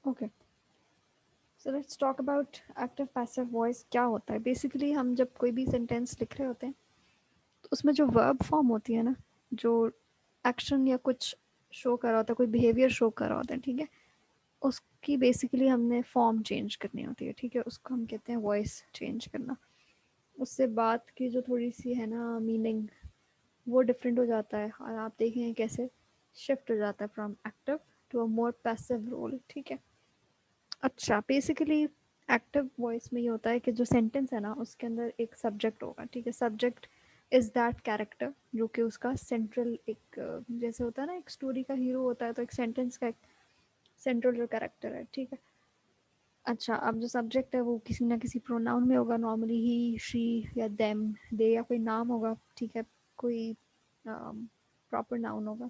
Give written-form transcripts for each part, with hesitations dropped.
Okay, so let's talk about active passive voice क्या होता है। बेसिकली हम जब कोई भी सेंटेंस लिख रहे होते हैं तो उसमें जो वर्ब फॉर्म होती है ना, जो एक्शन या कुछ शो कर रहा होता है, कोई बिहेवियर शो कर रहा होता है, ठीक है, उसकी बेसिकली हमने फॉर्म चेंज करनी होती है, ठीक है, उसको हम कहते हैं वॉइस चेंज करना। उससे बात की जो थोड़ी सी है ना मीनिंग, वो डिफरेंट हो जाता है और आप देखेंगे कैसे शिफ्ट हो जाता है from active to a more passive role, ठीक है। अच्छा, बेसिकली एक्टिव वॉइस में ये होता है कि जो सेंटेंस है ना उसके अंदर एक सब्जेक्ट होगा, ठीक है। सब्जेक्ट इज दैट कैरेक्टर जो कि उसका सेंट्रल एक जैसे होता है ना, एक स्टोरी का हीरो होता है तो एक सेंटेंस का एक सेंट्रल जो कैरेक्टर है, ठीक है। अच्छा, अब जो सब्जेक्ट है वो किसी ना किसी प्रोनाउन में होगा, नॉर्मली ही, शी या देम, दे, या कोई नाम होगा, ठीक है, कोई प्रॉपर नाउन होगा,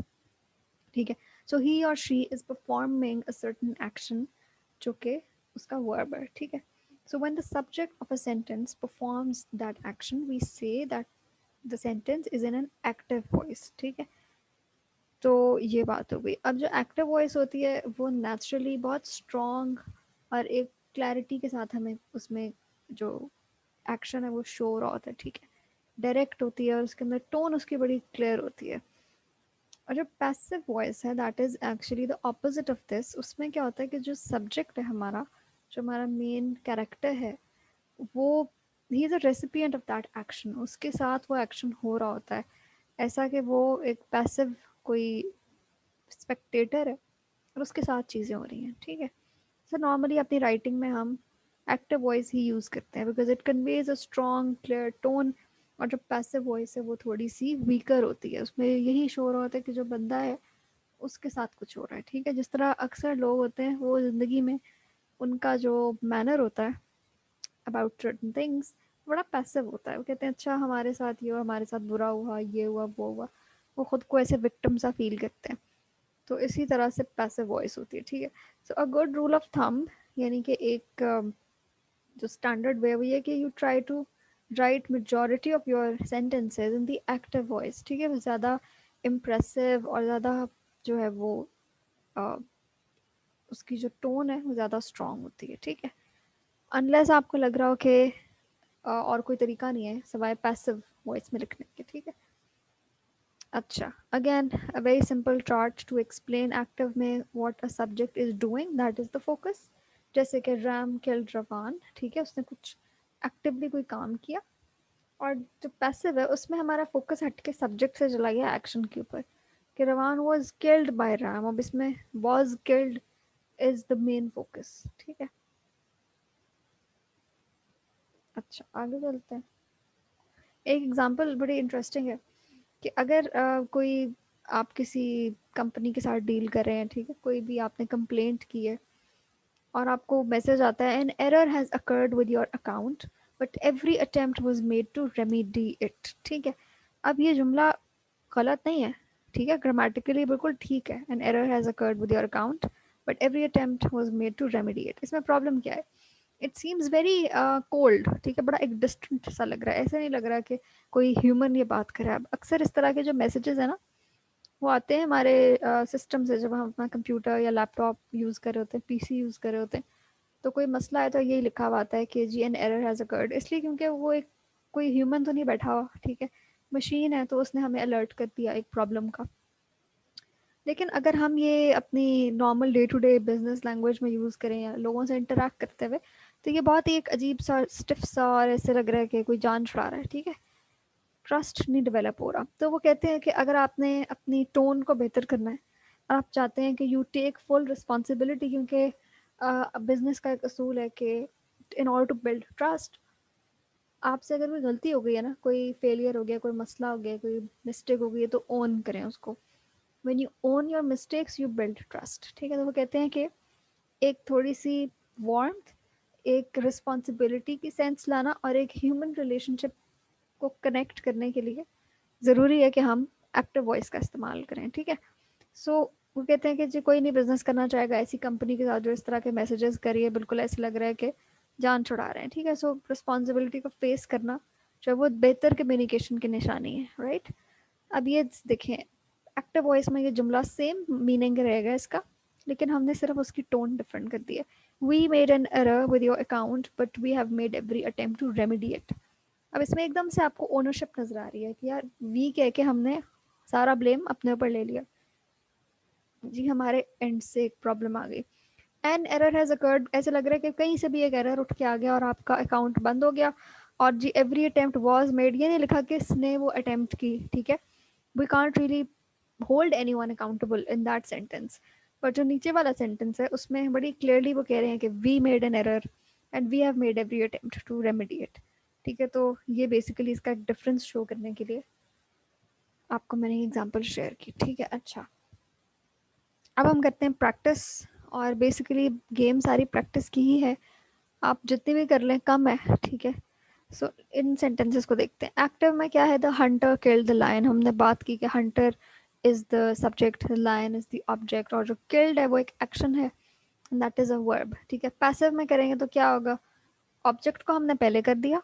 ठीक है। सो ही और she is performing a certain action जो कि उसका वर्ब है, ठीक है। So when the subject of a sentence performs that action we say that the sentence is in an active voice, ठीक है। तो ये बात हो गई। अब जो एक्टिव वॉइस होती है वो नेचुरली बहुत स्ट्रॉन्ग और एक क्लैरिटी के साथ हमें उसमें जो एक्शन है वो शो हो रहा होता है, ठीक है, डायरेक्ट होती है और उसके अंदर टोन उसकी बड़ी क्लियर होती है। और जो पैसिव वॉइस है that is actually the opposite of this. उसमें क्या होता है कि जो सब्जेक्ट है हमारा, जो हमारा मेन कैरेक्टर है, वो he is a recipient of that action, उसके साथ वो एक्शन हो रहा होता है। ऐसा कि वो एक पैसिव कोई स्पेक्टेटर है और उसके साथ चीज़ें हो रही हैं, ठीक है। सो नॉर्मली अपनी राइटिंग में हम एक्टिव वॉइस ही यूज़ करते हैं because it conveys a strong clear tone. और जो पैसिव वॉइस है वो थोड़ी सी वीकर होती है, उसमें यही शो रहा होता है कि जो बंदा है उसके साथ कुछ हो रहा है, ठीक है। जिस तरह अक्सर लोग होते हैं वो ज़िंदगी में उनका जो मैनर होता है अबाउट सर्टन थिंग्स बड़ा पैसिव होता है। वो कहते हैं अच्छा हमारे साथ ये हुआ, हमारे साथ बुरा हुआ, ये हुआ, वो हुआ। वो खुद को ऐसे विक्टिम सा फील करते हैं। तो इसी तरह से पैसिव वॉइस होती है, ठीक है। So a good rule of thumb, यानी कि एक जो स्टैंडर्ड वे है कि you try to write majority of your sentences in the active voice, ठीक है। वो ज़्यादा इम्प्रेसिव और ज़्यादा जो है वो uh, उसकी जो टोन है वो ज़्यादा स्ट्रॉन्ग होती है, ठीक है। अनलेस आपको लग रहा हो कि और कोई तरीका नहीं है सवाए पैसिव वॉइस में लिखने के, ठीक है। अच्छा, again a very simple chart to explain active में what a subject is doing, that is the focus. जैसे कि रैम किल्ड रवान, ठीक है, उसने कुछ एक्टिवली कोई काम किया। और जो पैसिव है उसमें हमारा फोकस हट के सब्जेक्ट से चला गया एक्शन के ऊपर कि रवान वॉज किल्ड बाय रैम। अब इसमें was killed is the main focus, ठीक है। अच्छा, आगे चलते हैं। एक एग्जांपल बड़ी इंटरेस्टिंग है कि अगर कोई आप किसी कंपनी के साथ डील कर रहे हैं, ठीक है, कोई भी आपने कंप्लेंट की है और आपको मैसेज आता है an error has occurred with your account but every attempt was made to remedy it, ठीक है। अब ये जुमला गलत नहीं है, ठीक है, ग्रामेटिकली बिल्कुल ठीक है। An error has occurred with your account but every attempt was made to remedy it. इसमें प्रॉब्लम क्या है? इट सीम्स वेरी कोल्ड, ठीक है, बड़ा एक डिस्टेंट सा लग रहा है। ऐसा नहीं लग रहा कि कोई ह्यूमन ये बात करे। अब अक्सर इस तरह के जो मैसेजेस है ना वो आते हैं हमारे सिस्टम से, जब हम अपना कंप्यूटर या लैपटॉप यूज़ कर रहे होते हैं, पीसी यूज़ कर रहे होते हैं, तो कोई मसला है तो यही लिखा हुआ आता है कि G N error has occurred, इसलिए क्योंकि वो एक कोई ह्यूमन तो नहीं बैठा हुआ, ठीक है, मशीन है, तो उसने हमें अलर्ट कर दिया एक प्रॉब्लम का। लेकिन अगर हम ये अपनी normal day to day business language में यूज़ करें या लोगों से इंटरेक्ट करते हुए, तो ये बहुत ही एक अजीब सा स्टिफ सा और ऐसे लग रहा है कि कोई जान छुड़ा रहा है, ठीक है। ट्रस्ट नहीं डेवलप हो रहा। तो वो कहते हैं कि अगर आपने अपनी टोन को बेहतर करना है, आप चाहते हैं कि यू टेक फुल रिस्पॉन्सिबिलिटी, क्योंकि बिजनेस का एक असूल है कि in order to build trust, आपसे अगर कोई गलती हो गई है ना, कोई फेलियर हो गया, कोई मसला हो गया, कोई मिस्टेक हो गई है, तो ओन करें उसको। When you own your mistakes you build trust, ठीक है। तो वो कहते हैं कि एक थोड़ी सी वार्मथ, एक रिस्पॉन्सिबिलिटी की सेंस लाना और एक ह्यूमन रिलेशनशिप को कनेक्ट करने के लिए ज़रूरी है कि हम एक्टिव वॉइस का इस्तेमाल करें, ठीक है। सो वो कहते हैं कि जी कोई नहीं बिजनेस करना चाहेगा ऐसी कंपनी के साथ जो इस तरह के मैसेजेस करिए, बिल्कुल ऐसे लग रहा है कि जान छुड़ा रहे हैं, ठीक है। सो रिस्पॉन्सिबिलिटी को फेस करना जो है वो बेहतर कम्युनिकेशन की निशानी है, राइट। अब ये देखें, एक्टिव वॉइस में ये जुमला सेम मीनिंग रहेगा इसका, लेकिन हमने सिर्फ उसकी टोन डिफरेंट कर दी है. We made an error with your account but we have made every attempt to remedy it. अब इसमें एकदम से आपको ओनरशिप नजर आ रही है कि यार वी कह के हमने सारा ब्लेम अपने ऊपर ले लिया. जी हमारे एंड से एक प्रॉब्लम आ गई. एन एरर हैज अकर्ड, ऐसे लग रहा है कि कहीं से भी एक एरर उठ के आ गया और आपका अकाउंट बंद हो गया. और जी एवरी अटेम्प्ट वाज मेड, ये नहीं लिखा किसने वो अटेम्प्ट की. ठीक है, we can't really hold anyone accountable in that sentence. पर जो नीचे वाला सेंटेंस है उसमें बड़ी क्लियरली वो कह रहे हैं कि we made an error and we have made every attempt to remedy it. ठीक है, तो ये बेसिकली इसका एक डिफरेंस शो करने के लिए आपको मैंने एग्जांपल शेयर की. ठीक है, अच्छा अब हम करते हैं प्रैक्टिस. और बेसिकली गेम सारी प्रैक्टिस की ही है, आप जितनी भी कर लें कम है. ठीक है, सो इन सेंटेंसेस को देखते हैं. एक्टिव में क्या है, the hunter killed the lion. हमने बात की कि hunter is the subject, the lion is the object, और जो किल्ड है वो एक एक्शन है, दैट इज अ वर्ब. ठीक है, पैसिव में करेंगे तो क्या होगा, ऑब्जेक्ट को हमने पहले कर दिया,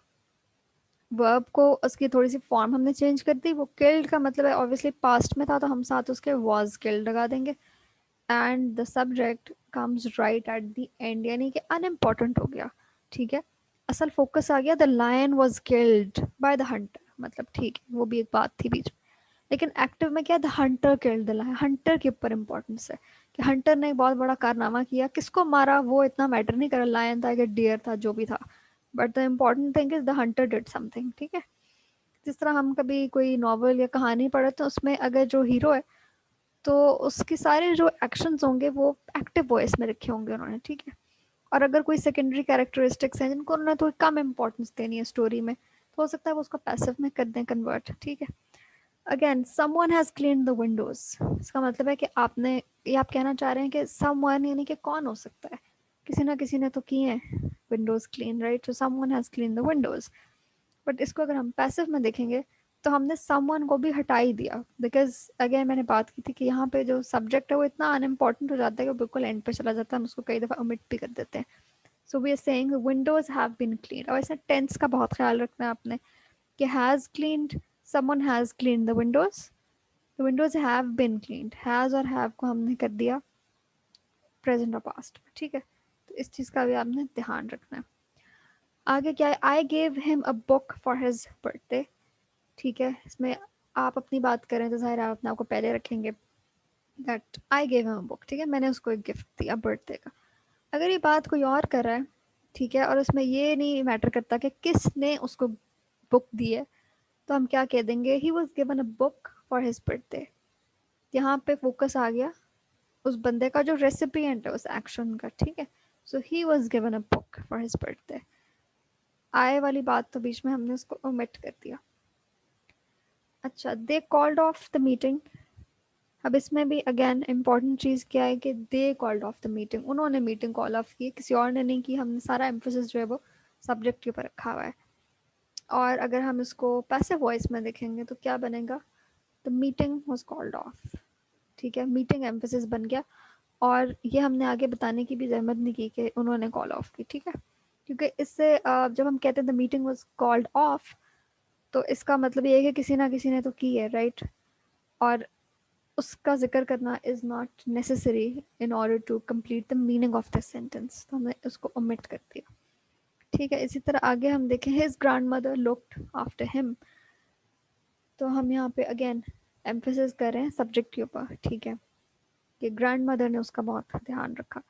वर्ब को उसकी थोड़ी सी फॉर्म हमने चेंज कर दी. वो किल्ड का मतलब है ऑब्वियसली पास्ट में था तो हम साथ उसके वॉज किल्ड लगा देंगे. And the subject comes right at the end, यानी कि अनइम्पॉर्टेंट हो गया. ठीक है, असल फोकस आ गया, the lion was killed by the hunter, मतलब ठीक है वो भी एक बात थी बीच में. लेकिन एक्टिव में क्या, the hunter killed the lion, hunter के ऊपर इंपॉर्टेंस है कि हंटर ने एक बहुत बड़ा कारनामा किया. किसको मारा वो इतना मैटर नहीं करा, लायन था या डियर था जो भी था, but the important thing is the Hunter did something. ठीक है, जिस तरह हम कभी कोई नॉवल या कहानी पढ़े तो उसमें अगर जो हीरो है तो उसके सारे जो एक्शंस होंगे वो एक्टिव वॉइस में रखे होंगे उन्होंने. ठीक है, और अगर कोई सेकेंडरी कैरेक्टरिस्टिक्स हैं जिनको उन्होंने थोड़ी कम इंपॉर्टेंस देनी है स्टोरी में, तो हो सकता है वो उसको पैसिव में कर दें कन्वर्ट. ठीक है, again someone has clean the Windows, इसका मतलब है कि आपने, ये आप कहना चाह रहे हैं कि समवन यानी कि कौन हो सकता है, किसी ना किसी ने तो किए हैं Windows clean, right. So someone has clean the Windows. But इसको अगर हम पैसिव में देखेंगे तो हमने समवन को भी हटा ही दिया, बिकॉज अगेन मैंने बात की थी कि यहाँ पे जो सब्जेक्ट है वो इतना अनइम्पॉर्टेंट हो जाता है कि बिल्कुल एंड पे चला जाता है, हम उसको कई दफ़ा ओमिट भी कर देते हैं. So we are saying windows have been clean. और ऐसे टेंस का बहुत ख्याल रखना है आपने कि has cleaned, someone has clean the windows, the windows have been cleaned. Has और हैव को हमने कर दिया प्रेजेंट और पास्ट. ठीक है, तो इस चीज़ का भी आपने ध्यान रखना है. आगे क्या है, I gave him a book for his birthday. ठीक है, इसमें आप अपनी बात करें तो ज़ाहिर आप अपने आप को पहले रखेंगे, that I gave him a book. ठीक है, मैंने उसको एक गिफ्ट दिया बर्थडे का. अगर ये बात कोई और कर रहा है, ठीक है, और उसमें ये नहीं मैटर करता कि किसने उसको बुक दी है, तो हम क्या कह देंगे, ही was given a book for his birthday. यहाँ पे फोकस आ गया उस बंदे का जो रेसिपिएंट है उस एक्शन का. ठीक है, so he was given a book for his birthday. आए वाली बात तो बीच में हमने उसको ओमिट कर दिया. अच्छा, they called off the meeting. अब इसमें भी अगेन इम्पॉर्टेंट चीज़ क्या है कि they called off the meeting, उन्होंने मीटिंग कॉल ऑफ की, किसी और ने नहीं की. हमने सारा एम्फोसिस जो है वो सब्जेक्ट के ऊपर रखा हुआ है. और अगर हम इसको पैसिव वॉइस में देखेंगे तो क्या बनेगा, the meeting was called off. ठीक है, मीटिंग एम्फोसिस बन गया. और ये हमने आगे बताने की भी जहमत नहीं की कि उन्होंने कॉल ऑफ की. ठीक है, क्योंकि इससे जब हम कहते हैं the meeting was called off, तो इसका मतलब ये है कि किसी ना किसी ने तो की है, राइट. और उसका जिक्र करना is not necessary in order to complete the meaning of this sentence, तो हमने उसको ओमिट कर दिया. ठीक है, इसी तरह आगे हम देखें, his grand mother looked after him. तो हम यहाँ पे अगेन एम्फोसिस कर रहे हैं सब्जेक्ट के ऊपर. ठीक है, कि ग्रैंड मदर ने उसका बहुत ध्यान रखा.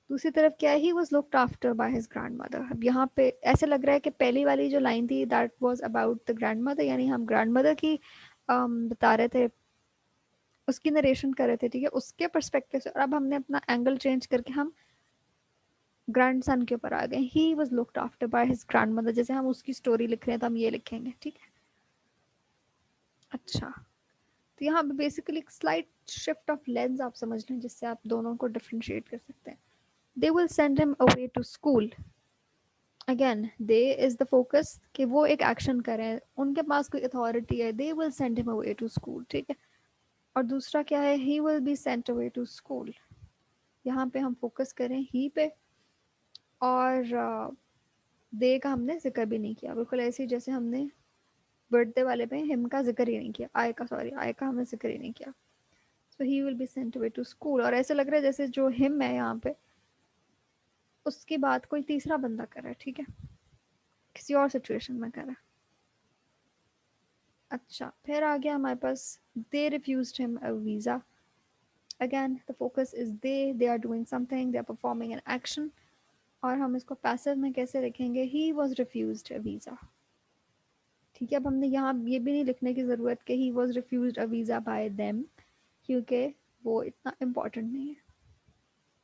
दूसरी तरफ क्या है, he was looked after by his grand mother. अब यहाँ पे ऐसे लग रहा है कि पहली वाली जो लाइन थी that was about the grand mother, यानी हम ग्रैंड मदर की बता रहे थे, उसकी नरेशन कर रहे थे. ठीक है, उसके परस्पेक्टिव से. और अब हमने अपना एंगल चेंज करके हम ग्रैंड सन के ऊपर आ गए. He was looked after by his grand mother, जैसे हम उसकी स्टोरी लिख रहे हैं तो हम ये लिखेंगे. ठीक है, अच्छा, तो यहाँ पे बेसिकली एक स्लाइट शिफ्ट ऑफ लेंस आप समझ लें जिससे आप दोनों को डिफ्रेंशिएट कर सकते हैं. They will send him away to school. Again they is the focus कि वो एक एक्शन करें, उनके पास कोई अथॉरिटी है. They will send him away to school. ठीक है, और दूसरा क्या है, he will be sent away to school. यहाँ पे हम फोकस करें ही पे, और दे का हमने जिक्र भी नहीं किया, बिल्कुल ऐसे ही जैसे हमने बर्थडे वाले पे हिम का जिक्र ही नहीं किया, आय का, सॉरी आय का हमने जिक्र ही नहीं किया. so he will be sent away to school। और ऐसे लग रहा है जैसे जो हिम है यहाँ पे उसकी बात कोई तीसरा बंदा कर रहा है, ठीक है, किसी और सिचुएशन में कर रहा है। अच्छा, फिर आ गया हमारे पास they refused him a visa. Again the focus is they are doing something, they are performing an action. और हम इसको पैसिव में कैसे लिखेंगे, he was refused a visa. ठीक है, अब हमने यहाँ ये भी नहीं लिखने की ज़रूरत कि ही was refused a visa bye them, क्योंकि वो इतना इम्पोर्टेंट नहीं है।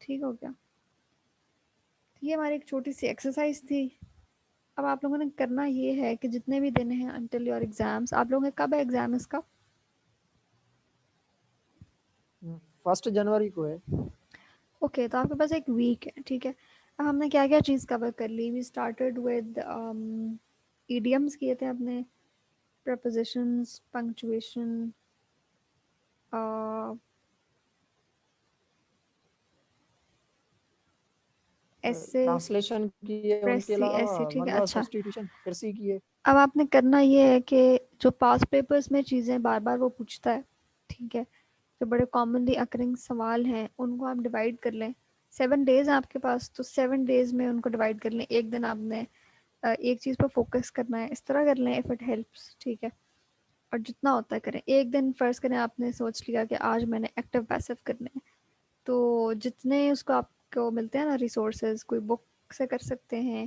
ठीक हो गया। तो ये हमारी एक छोटी सी एक्सरसाइज थी। अब आप लोगों ने करना ये है कि जितने भी दिन हैं अंटिल योर एग्जाम्स, आप लोगों का कब है एग्जाम इसका? 1 जनवरी को है। ओके, तो आपके पास एक वीक है, ठीक है। अब हमने क्या क्या चीज़ कवर कर ली? वी स्टार्टेड विद ईडियम्स किए थे अपने, प्रपोजिशंस, पंक्चुएशन, ऐसे, ट्रांसलेशन किए, उनके प्रेसी, अलावा ऐसे, ठीक है। मतलब अच्छा, सब्स्टिट्यूशन फिर से किए। अब आपने करना ये है कि जो पास्ट पेपर्स में चीज़ें बार बार वो पूछता है, ठीक है, जो बड़े कॉमनली अकरिंग सवाल हैं उनको आप डिवाइड कर लें। 7 डेज हैं आपके पास, तो 7 डेज में उनको डिवाइड कर लें। एक दिन आपने एक चीज़ पर फोकस करना है, इस तरह कर लें इफ़ इट हेल्प्स, ठीक है। और जितना होता है करें। एक दिन फ़र्ज़ करें आपने सोच लिया कि आज मैंने एक्टिव पैसिव करने हैं, तो जितने उसको आपको मिलते हैं ना रिसोर्सेज, कोई बुक से कर सकते हैं,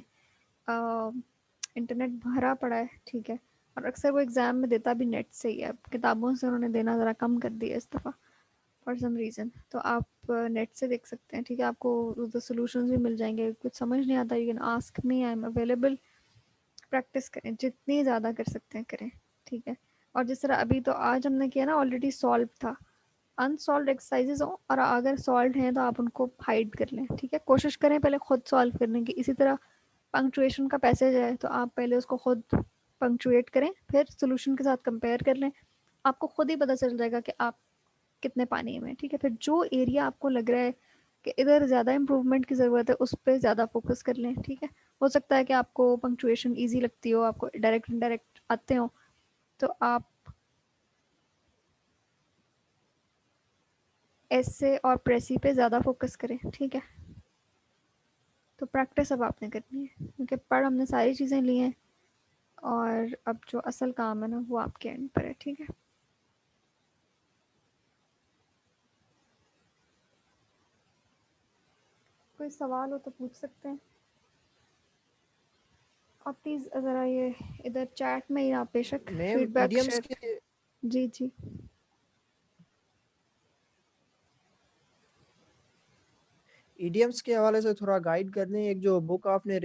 इंटरनेट भरा पड़ा है, ठीक है। और अक्सर वो एग्ज़ाम में देता भी नेट से ही है, अब किताबों से उन्होंने देना ज़रा कम कर दिया इस दफ़ा फॉर सम रीज़न। तो आप नेट से देख सकते हैं, ठीक है। आपको उधर सोल्यूशन भी मिल जाएंगे। कुछ समझ नहीं आता, you can ask me, I am available. Practice करें, जितनी ज़्यादा कर सकते हैं करें, ठीक है। और जिस तरह अभी तो आज हमने किया ना, ऑलरेडी सॉल्व था। अनसॉल्व एक्सरसाइजेज हो और अगर सॉल्व हैं तो आप उनको हाइड कर लें, ठीक है। कोशिश करें पहले खुद सॉल्व करने की। इसी तरह पंक्चुएशन का पैसेज है तो आप पहले उसको खुद पंक्चुएट करें, फिर सोल्यूशन के साथ कंपेयर कर लें। आपको खुद ही पता चल जाएगा कि आप कितने पानी में, ठीक है। फिर जो एरिया आपको लग रहा है कि इधर ज़्यादा इम्प्रूवमेंट की ज़रूरत है, उस पर ज़्यादा फोकस कर लें, ठीक है। हो सकता है कि आपको पंक्चुएशन ईजी लगती हो, आपको डायरेक्ट इनडायरेक्ट आते हो, तो आप ऐसे और प्रेसी पे ज़्यादा फोकस करें, ठीक है। तो प्रैक्टिस अब आपने करनी है, क्योंकि पढ़ हमने सारी चीज़ें ली हैं और अब जो असल काम है ना वो आपके एंड पर है, ठीक है। कोई सवाल हो तो पूछ सकते हैं आप प्लीज़। ज़रा ये इधर चैट में ही आप बेशक मैम फीडबैक इडियम्स शेयर। के जी जी। इडियम्स के हवाले से थोड़ा गाइड कर दें। एक जो बुक आपने